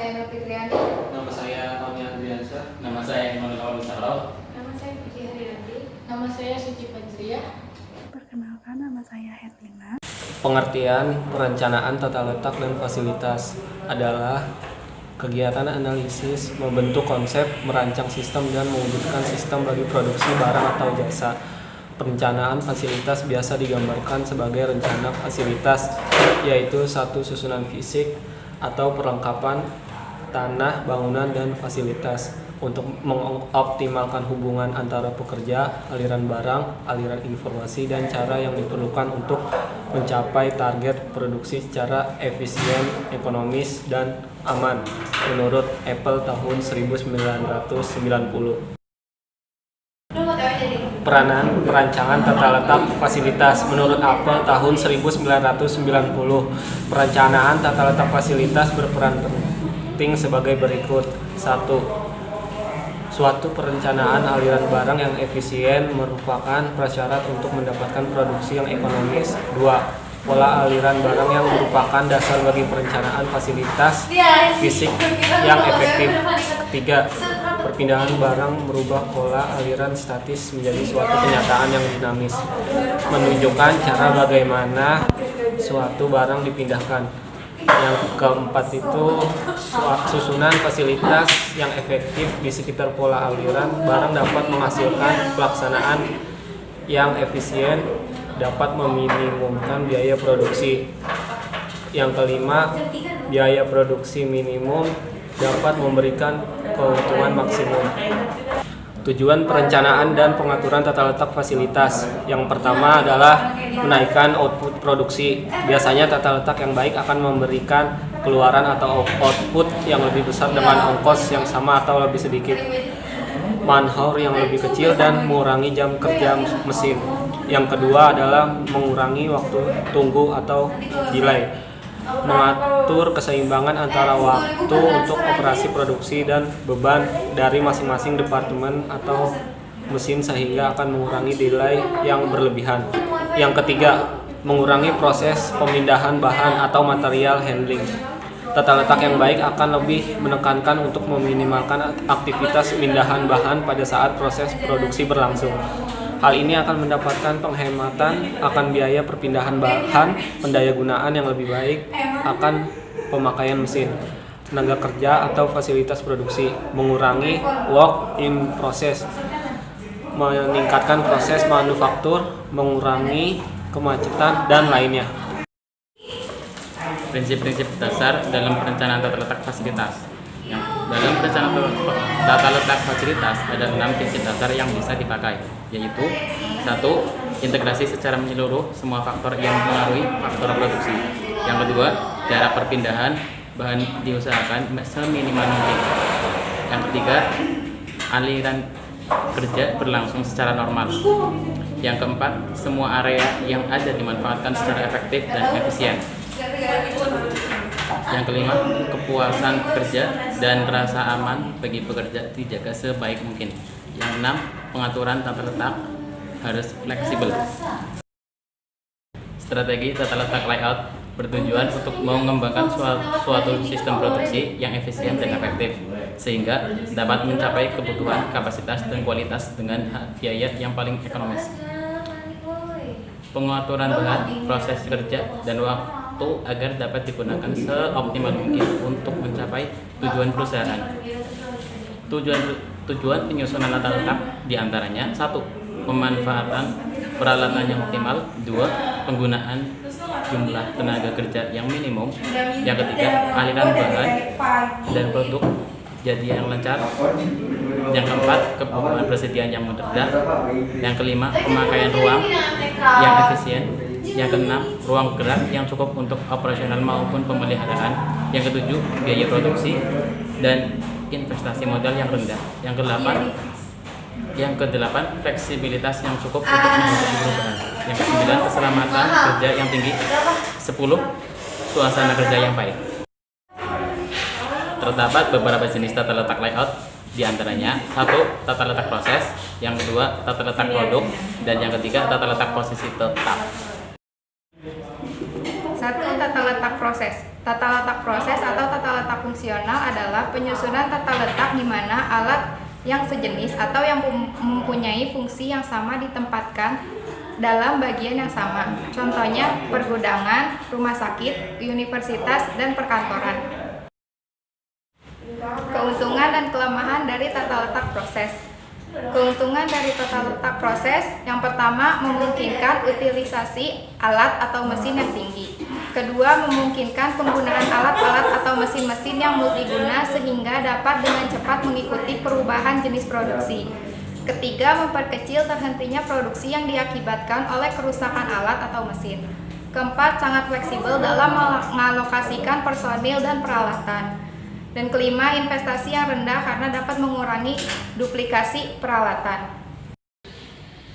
saya Nur Fitriani. Nama saya Tony Andriansyah. Nama saya Immanuel Awalisaro. Nama saya Puji Haryanti. Nama saya Suci Fajriah. Perkenalkan, nama saya Herlina. Pengertian perencanaan tata letak dan fasilitas adalah kegiatan analisis, membentuk konsep, merancang sistem, dan mewujudkan sistem bagi produksi barang atau jasa. Perencanaan fasilitas biasa digambarkan sebagai rencana fasilitas, yaitu satu susunan fisik atau perlengkapan tanah, bangunan, dan fasilitas untuk mengoptimalkan hubungan antara pekerja, aliran barang, aliran informasi, dan cara yang diperlukan untuk mencapai target produksi secara efisien, ekonomis, dan aman menurut Apple tahun 1990. Peranan perancangan tata letak fasilitas menurut Apple tahun 1990. Perencanaan tata letak fasilitas berperan penting sebagai berikut. 1. Suatu perencanaan aliran barang yang efisien merupakan prasyarat untuk mendapatkan produksi yang ekonomis. 2. Pola aliran barang yang merupakan dasar bagi perencanaan fasilitas fisik yang efektif. 3. Perpindahan barang merubah pola aliran statis menjadi suatu kenyataan yang dinamis, menunjukkan cara bagaimana suatu barang dipindahkan. Yang keempat itu susunan fasilitas yang efektif di sekitar pola aliran barang dapat menghasilkan pelaksanaan yang efisien, dapat meminimumkan biaya produksi. Yang kelima, biaya produksi minimum dapat memberikan keuntungan maksimum. Tujuan perencanaan dan pengaturan tata letak fasilitas. Yang pertama adalah menaikkan output produksi. Biasanya tata letak yang baik akan memberikan keluaran atau output yang lebih besar dengan ongkos yang sama atau lebih sedikit, manpower yang lebih kecil, dan mengurangi jam kerja mesin. Yang kedua adalah mengurangi waktu tunggu atau delay. Mengatur keseimbangan antara waktu untuk operasi produksi dan beban dari masing-masing departemen atau mesin sehingga akan mengurangi delay yang berlebihan. Yang ketiga, mengurangi proses pemindahan bahan atau material handling. Tata letak yang baik akan lebih menekankan untuk meminimalkan aktivitas pemindahan bahan pada saat proses produksi berlangsung. Hal ini akan mendapatkan penghematan akan biaya perpindahan bahan, pendayagunaan yang lebih baik akan pemakaian mesin, tenaga kerja atau fasilitas produksi, mengurangi work in process, meningkatkan proses manufaktur, mengurangi kemacetan, dan lainnya. Prinsip-prinsip dasar dalam perencanaan tata letak fasilitas. Dalam perencanaan tata letak fasilitas ada 6 prinsip dasar yang bisa dipakai, yaitu 1. Integrasi secara menyeluruh semua faktor yang mempengaruhi faktor produksi. Yang kedua, jarak perpindahan bahan diusahakan seminimal mungkin. Yang ketiga, aliran kerja berlangsung secara normal. Yang keempat, semua area yang ada dimanfaatkan secara efektif dan efisien. Yang kelima, kepuasan pekerja dan rasa aman bagi pekerja dijaga sebaik mungkin. Yang enam, pengaturan tata letak harus fleksibel. Strategi tata letak layout bertujuan untuk mengembangkan suatu sistem produksi yang efisien dan efektif, sehingga dapat mencapai kebutuhan, kapasitas, dan kualitas dengan biaya yang paling ekonomis. Pengaturan bahan, proses kerja, dan waktu agar dapat digunakan seoptimal mungkin untuk mencapai tujuan perusahaan. Tujuan penyusunan tata letak diantaranya 1. Pemanfaatan peralatan yang optimal. 2. Penggunaan jumlah tenaga kerja yang minimum. Yang ketiga, aliran bahan dan produk jadi yang lancar. Yang keempat, kebutuhan persediaan yang rendah. Yang kelima, pemakaian ruang yang efisien. Yang keenam, ruang gerak yang cukup untuk operasional maupun pemeliharaan. Yang ketujuh, biaya produksi dan investasi modal yang rendah. Yang kedelapan, fleksibilitas yang cukup untuk mengikuti perubahan. Yang kesembilan, keselamatan kerja yang tinggi. 10, suasana kerja yang baik. Terdapat beberapa jenis tata letak layout, di antaranya 1. Tata letak proses. Yang kedua, tata letak produk. Dan yang ketiga, tata letak posisi tetap. 1. Tata letak proses. Tata letak proses atau tata letak fungsional adalah penyusunan tata letak di mana alat yang sejenis atau yang mempunyai fungsi yang sama ditempatkan dalam bagian yang sama. Contohnya pergudangan, rumah sakit, universitas, dan perkantoran. Keuntungan dan kelemahan dari tata letak proses. Keuntungan dari tata letak proses yang pertama memungkinkan utilisasi alat atau mesin yang tinggi. Kedua, memungkinkan penggunaan alat-alat atau mesin-mesin yang multiguna sehingga dapat dengan cepat mengikuti perubahan jenis produksi. Ketiga, memperkecil terhentinya produksi yang diakibatkan oleh kerusakan alat atau mesin. Keempat, sangat fleksibel dalam mengalokasikan personil dan peralatan. Dan kelima, investasi yang rendah karena dapat mengurangi duplikasi peralatan.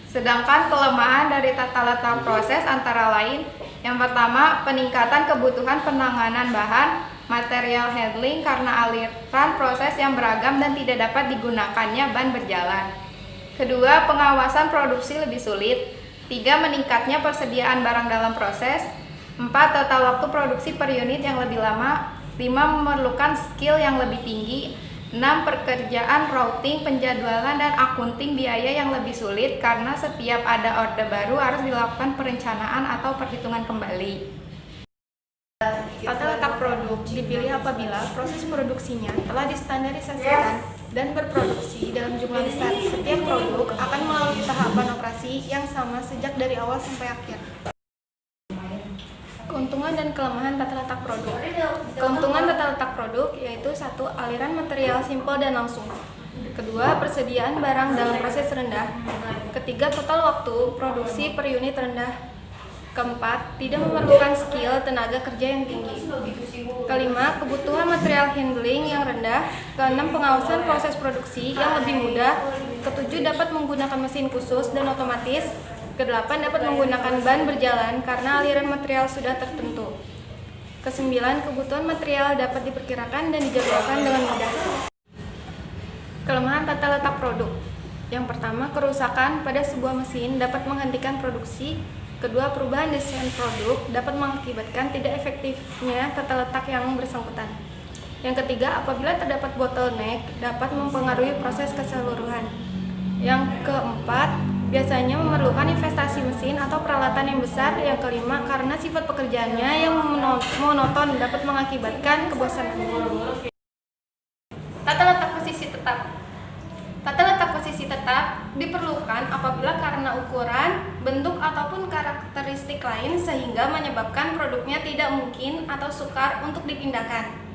Sedangkan kelemahan dari tata letak proses antara lain, yang pertama, peningkatan kebutuhan penanganan bahan, material handling karena aliran proses yang beragam dan tidak dapat digunakannya ban berjalan. Kedua, pengawasan produksi lebih sulit. Tiga, meningkatnya persediaan barang dalam proses. Empat, total waktu produksi per unit yang lebih lama. 5. Memerlukan skill yang lebih tinggi. 6. Pekerjaan routing, penjadwalan, dan akunting biaya yang lebih sulit karena setiap ada orde baru harus dilakukan perencanaan atau perhitungan kembali. Tata letak produk dipilih apabila proses produksinya telah distandarisasikan dan berproduksi dalam jumlah besar. Setiap produk akan melalui tahapan operasi yang sama sejak dari awal sampai akhir. Keuntungan dan kelemahan tata letak produk. Keuntungan tata letak produk yaitu 1. Aliran material simpel dan langsung. Kedua, persediaan barang dalam proses rendah. Ketiga, total waktu produksi per unit rendah. Keempat, tidak memerlukan skill tenaga kerja yang tinggi. Kelima, kebutuhan material handling yang rendah. Keenam, pengawasan proses produksi yang lebih mudah. Ketujuh, dapat menggunakan mesin khusus dan otomatis. Kedelapan, dapat menggunakan ban berjalan karena aliran material sudah tertentu. Kesembilan, kebutuhan material dapat diperkirakan dan dijadwalkan dengan mudah. Kelemahan tata letak produk. Yang pertama, kerusakan pada sebuah mesin dapat menghentikan produksi. Kedua, perubahan desain produk dapat mengakibatkan tidak efektifnya tata letak yang bersangkutan. Yang ketiga, apabila terdapat bottleneck dapat mempengaruhi proses keseluruhan. Yang keempat, biasanya memerlukan investasi mesin atau peralatan yang besar. Yang kelima, karena sifat pekerjaannya yang monoton dapat mengakibatkan kebosanan. Tata letak posisi tetap. Tata letak posisi tetap diperlukan apabila karena ukuran, bentuk, ataupun karakteristik lain sehingga menyebabkan produknya tidak mungkin atau sukar untuk dipindahkan.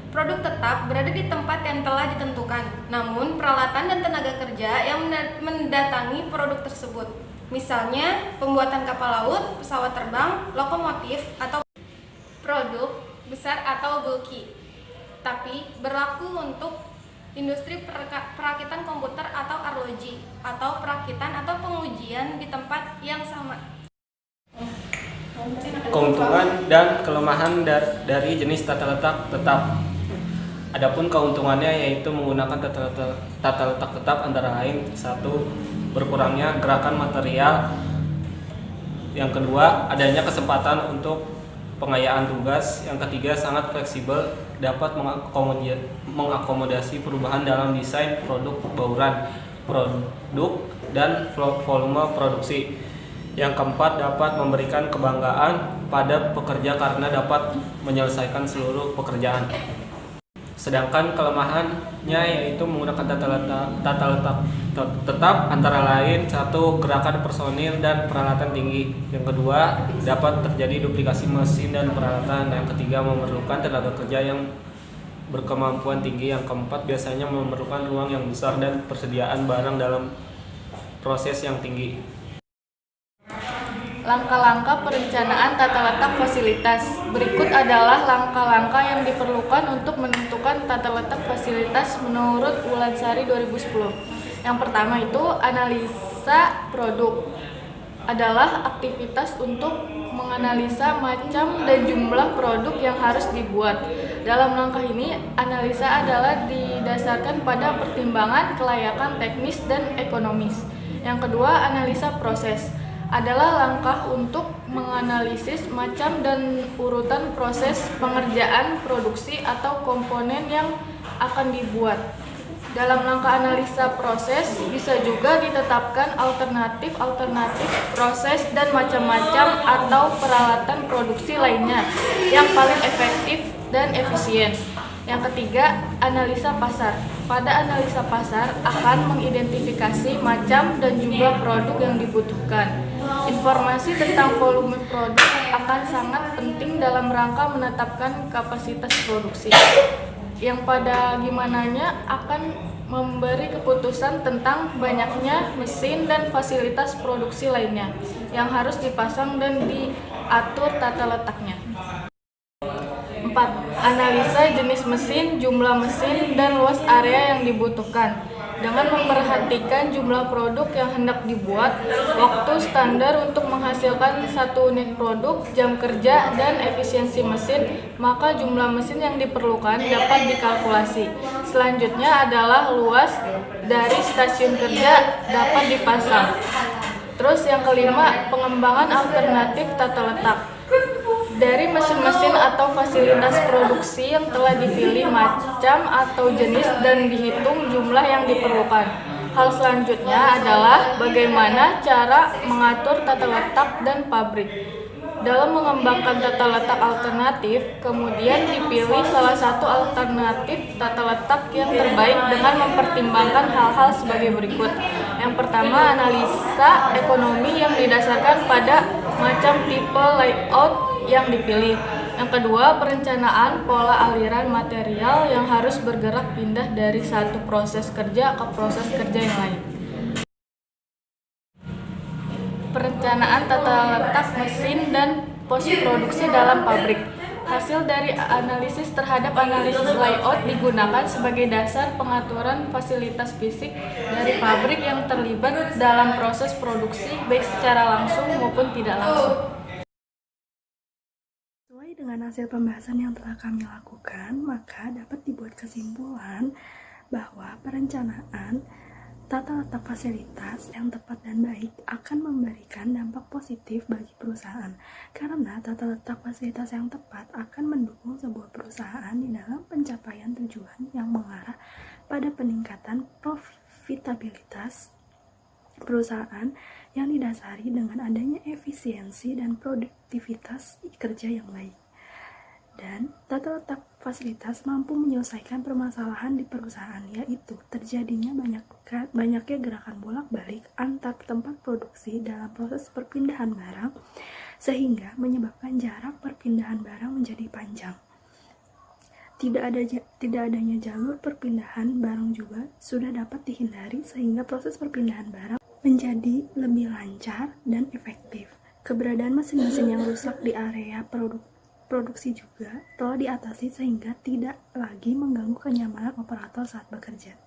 Produk tetap berada di tempat yang telah ditentukan, namun peralatan dan tenaga kerja yang mendatangi produk tersebut. Misalnya, pembuatan kapal laut, pesawat terbang, lokomotif, atau produk besar atau bulky. Tapi berlaku untuk industri perakitan komputer atau arloji, atau perakitan atau pengujian di tempat yang sama. Keuntungan dan kelemahan dari jenis tata letak tetap. Adapun keuntungannya yaitu menggunakan tata letak tetap antara lain 1. Berkurangnya gerakan material. Yang kedua, adanya kesempatan untuk pengayaan tugas. Yang ketiga, sangat fleksibel, dapat mengakomodasi perubahan dalam desain produk bauran, produk, dan volume produksi. Yang keempat, dapat memberikan kebanggaan pada pekerja karena dapat menyelesaikan seluruh pekerjaan. Sedangkan kelemahannya yaitu menggunakan tata letak tetap antara lain 1. Gerakan personil dan peralatan tinggi. Yang kedua, dapat terjadi duplikasi mesin dan peralatan. Yang ketiga, memerlukan tenaga kerja yang berkemampuan tinggi. Yang keempat, biasanya memerlukan ruang yang besar dan persediaan barang dalam proses yang tinggi. Langkah-langkah perencanaan tata letak fasilitas. Berikut adalah langkah-langkah yang diperlukan untuk menentukan tata letak fasilitas menurut Wulansari 2010. Yang pertama itu analisa produk. Adalah aktivitas untuk menganalisa macam dan jumlah produk yang harus dibuat. Dalam langkah ini, analisa adalah didasarkan pada pertimbangan kelayakan teknis dan ekonomis. Yang kedua, analisa proses adalah langkah untuk menganalisis macam dan urutan proses pengerjaan produksi atau komponen yang akan dibuat. Dalam langkah analisa proses bisa juga ditetapkan alternatif proses dan macam-macam atau peralatan produksi lainnya yang paling efektif dan efisien. Yang ketiga, analisa pasar. Pada analisa pasar akan mengidentifikasi macam dan jumlah produk yang dibutuhkan. Informasi tentang volume produk akan sangat penting dalam rangka menetapkan kapasitas produksi. Yang pada gimananya akan memberi keputusan tentang banyaknya mesin dan fasilitas produksi lainnya yang harus dipasang dan diatur tata letaknya. 4. Analisa jenis mesin, jumlah mesin, dan luas area yang dibutuhkan. Dengan memperhatikan jumlah produk yang hendak dibuat, waktu standar untuk menghasilkan satu unit produk, jam kerja, dan efisiensi mesin, maka jumlah mesin yang diperlukan dapat dikalkulasi. Selanjutnya adalah luas dari stasiun kerja dapat dipasang. Terus yang kelima, pengembangan alternatif tata letak. Dari mesin-mesin atau fasilitas produksi yang telah dipilih macam atau jenis dan dihitung jumlah yang diperlukan. Hal selanjutnya adalah bagaimana cara mengatur tata letak dan pabrik. Dalam mengembangkan tata letak alternatif, kemudian dipilih salah satu alternatif tata letak yang terbaik dengan mempertimbangkan hal-hal sebagai berikut. Yang pertama, analisa ekonomi yang didasarkan pada macam tipe layout yang dipilih. Yang kedua, perencanaan pola aliran material yang harus bergerak pindah dari satu proses kerja ke proses kerja yang lain. Perencanaan tata letak mesin dan pos produksi dalam pabrik. Hasil dari analisis terhadap analisis layout digunakan sebagai dasar pengaturan fasilitas fisik dari pabrik yang terlibat dalam proses produksi baik secara langsung maupun tidak langsung. Sesuai dengan hasil pembahasan yang telah kami lakukan, maka dapat dibuat kesimpulan bahwa perencanaan tata letak fasilitas yang tepat dan baik akan memberikan dampak positif bagi perusahaan, karena tata letak fasilitas yang tepat akan mendukung sebuah perusahaan di dalam pencapaian tujuan yang mengarah pada peningkatan profitabilitas perusahaan yang didasari dengan adanya efisiensi dan produktivitas kerja yang baik. Dan tata letak fasilitas mampu menyelesaikan permasalahan di perusahaan, yaitu terjadinya banyaknya gerakan bolak-balik antar tempat produksi dalam proses perpindahan barang, sehingga menyebabkan jarak perpindahan barang menjadi panjang. Tidak adanya jalur perpindahan barang juga sudah dapat dihindari, sehingga proses perpindahan barang menjadi lebih lancar dan efektif. Keberadaan mesin-mesin yang rusak di area produksi juga telah diatasi sehingga tidak lagi mengganggu kenyamanan operator saat bekerja.